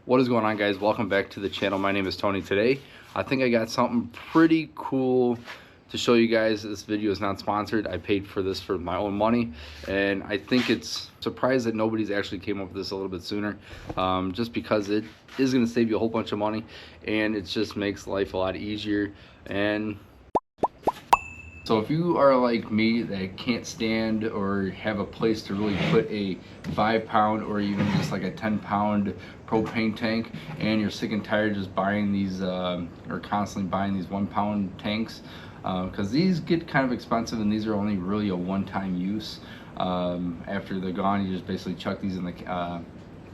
What is going on, guys? Welcome back to the channel. My name is Tony. Today I think I got something pretty cool to show you guys. This video is not sponsored. I paid for this for my own money, and I think it's surprised that nobody's actually came up with this a little bit sooner, just because it is going to save you a whole bunch of money, and it just makes life a lot easier. And so if you are like me that can't stand or have a place to really put a 5-pound or even just like a 10-pound propane tank, and you're sick and tired just buying these or constantly buying these 1-pound tanks, because these get kind of expensive, and these are only really a one-time use. After they're gone, you just basically chuck these in the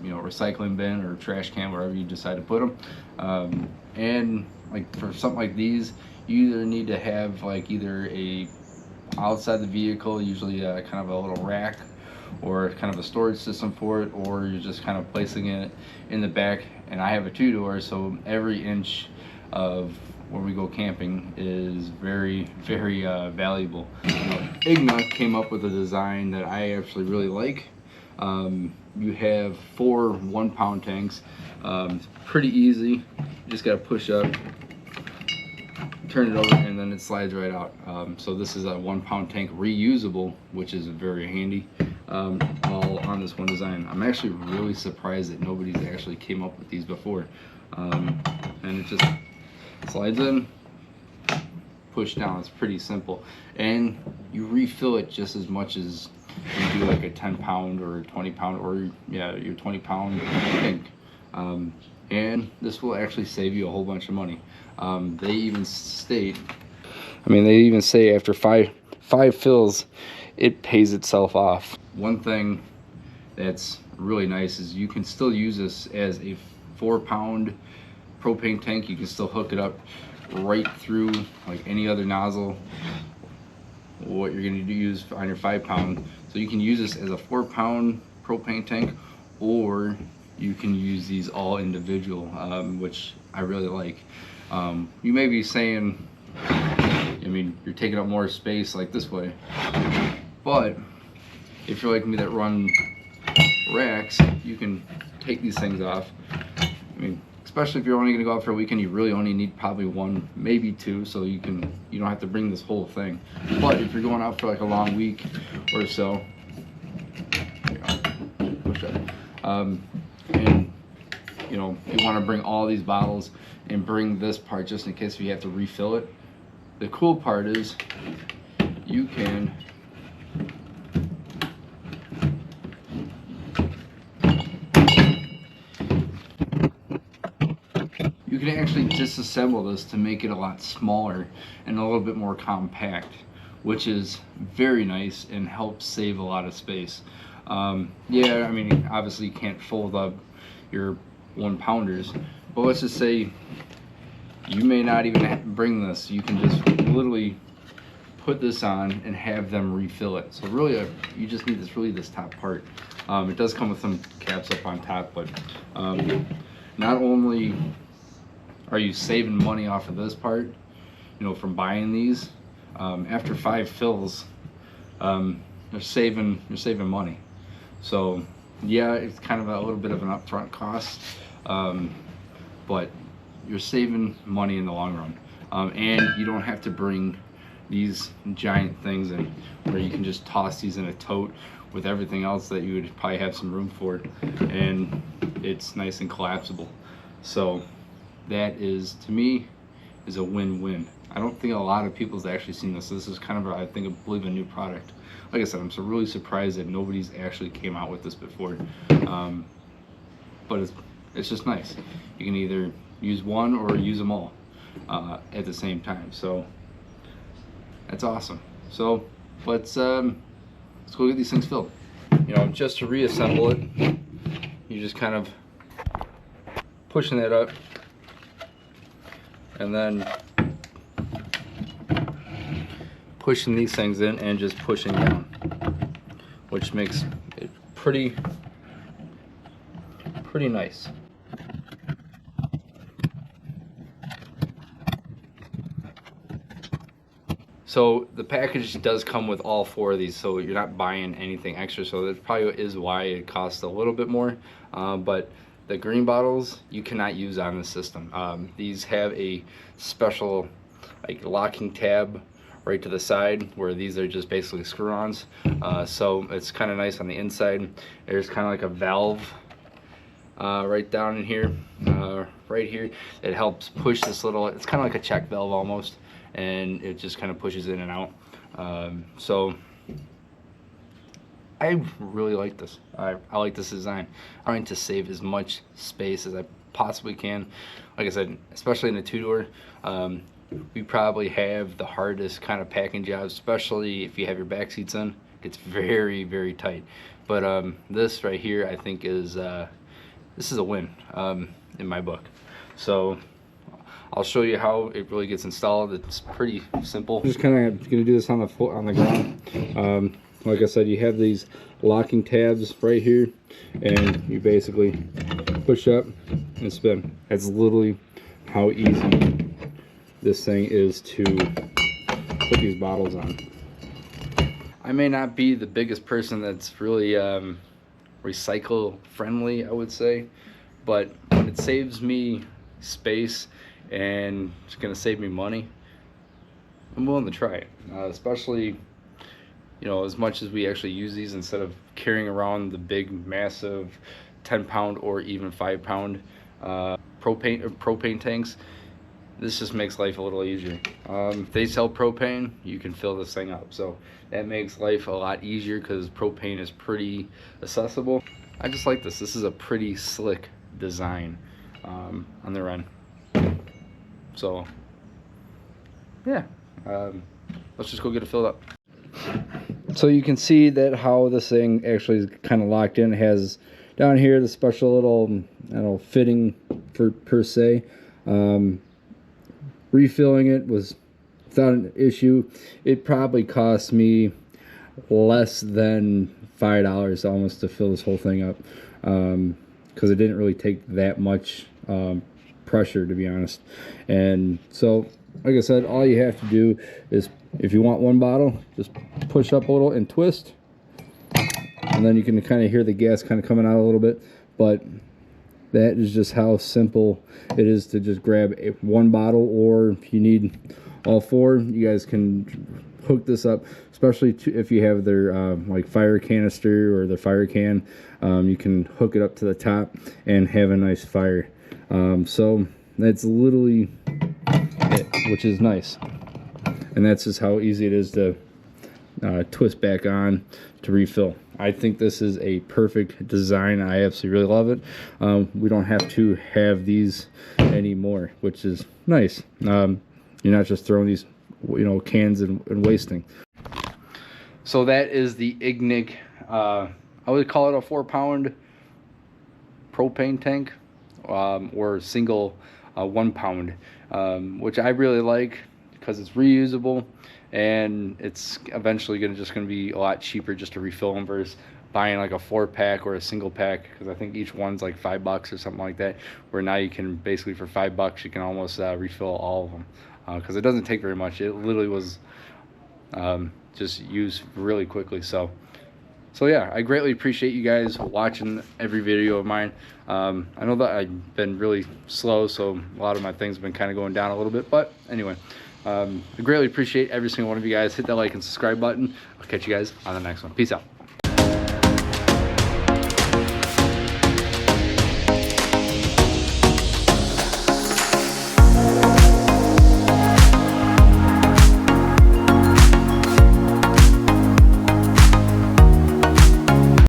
recycling bin or trash can, wherever you decide to put them. And like for something like these, you either need to have like either a outside the vehicle, usually kind of a little rack or kind of a storage system for it, or you're just kind of placing it in the back. And I have a 2-door, so every inch of where we go camping is very valuable. Ignik came up with a design that I actually really like. You have 4 1-pound tanks. Pretty easy. You just got to push up, turn it over, and then it slides right out. So this is a 1-pound tank, reusable, which is very handy, all on this one design. I'm actually really surprised that nobody's actually came up with these before. And it just slides in, push down. It's pretty simple, and you refill it just as much as you do like a 10-pound or a 20-pound, or your 20-pound tank. And this will actually save you a whole bunch of money. They even state, they even say after five fills, it pays itself off. One thing that's really nice is you can still use this as a 4-pound propane tank. You can still hook it up right through like any other nozzle, what you're going to use on your 5-pound. So you can use this as a 4-pound propane tank, or you can use these all individual, which I really like. You may be saying, you're taking up more space like this way, but if you're like me that run racks, you can take these things off. Especially if you're only going to go out for a weekend, you really only need probably 1, maybe 2, so you don't have to bring this whole thing. But if you're going out for like a long week or so, push up, and you want to bring all these bottles and bring this part just in case if you have to refill it. The cool part is you can actually disassemble this to make it a lot smaller and a little bit more compact, which is very nice and helps save a lot of space. Obviously you can't fold up your 1-pounders, but let's just say you may not even have to bring this. You can just literally put this on and have them refill it. So really you just need this top part. It does come with some caps up on top, but not only are you saving money off of this part, from buying these, after 5 fills, you're saving money. So yeah, it's kind of a little bit of an upfront cost, but you're saving money in the long run. And you don't have to bring these giant things in, where you can just toss these in a tote with everything else that you would probably have some room for, and it's nice and collapsible. So that is, to me, is a win-win. I don't think a lot of people's actually seen this. This is kind of, I believe, a new product. Like I said, I'm so really surprised that nobody's actually came out with this before. But it's just nice. You can either use one or use them all at the same time. So that's awesome. So let's go get these things filled. Just to reassemble it, you just kind of pushing that up, and then pushing these things in and just pushing down, which makes it pretty nice. So the package does come with all 4 of these, so you're not buying anything extra, so that probably is why it costs a little bit more, but The green bottles you cannot use on this system. These have a special like locking tab right to the side, where these are just basically screw-ons. So it's kind of nice on the inside. There's kind of like a valve right down in here, right here. It helps push this little, it's kind of like a check valve almost, and it just kind of pushes in and out. So I really like this. I like this design. I'm trying to save as much space as I possibly can. Like I said, especially in the two-door, we probably have the hardest kind of packing jobs, especially if you have your back seats in. It's very, very tight. But this right here, I think is this is a win in my book. So I'll show you how it really gets installed. It's pretty simple. I'm just kind of gonna do this on the ground. Like I said, you have these locking tabs right here, and you basically push up and spin. That's literally how easy this thing is to put these bottles on. I may not be the biggest person that's really recycle friendly, I would say, but when it saves me space and it's gonna save me money, I'm willing to try it. Especially, you know, as much as we actually use these instead of carrying around the big massive 10-pound or even 5-pound propane tanks, this just makes life a little easier. If they sell propane, you can fill this thing up, so that makes life a lot easier because propane is pretty accessible. I just like this. This is a pretty slick design on their end. So yeah, let's just go get it filled up. So you can see that how this thing actually is kind of locked in. It has down here the special little, I don't know, fitting per se. Refilling it was without an issue. It probably cost me less than $5 almost to fill this whole thing up, because it didn't really take that much pressure, to be honest. And so, like I said, all you have to do is, if you want one bottle, just push up a little and twist, and then you can kind of hear the gas kind of coming out a little bit. But that is just how simple it is to just grab one bottle, or if you need all four, you guys can hook this up, especially if you have their like fire canister or the fire can. You can hook it up to the top and have a nice fire. So that's literally it, which is nice. And that's just how easy it is to twist back on to refill. I think this is a perfect design. I absolutely really love it. We don't have to have these anymore, which is nice. You're not just throwing these, you know, cans and wasting. So that is the Ignik. I would call it a 4-pound propane tank, or single 1-pound, which I really like because it's reusable, and it's eventually just gonna be a lot cheaper just to refill them versus buying like a 4-pack or a single pack, because I think each one's like $5 or something like that, where now you can basically for $5 you can almost refill all of them, because it doesn't take very much. It literally was just used really quickly. So yeah, I greatly appreciate you guys watching every video of mine. I know that I've been really slow, so a lot of my things have been kind of going down a little bit, but anyway, I greatly appreciate every single one of you guys. Hit that like and subscribe button. I'll catch you guys on the next one. Peace out.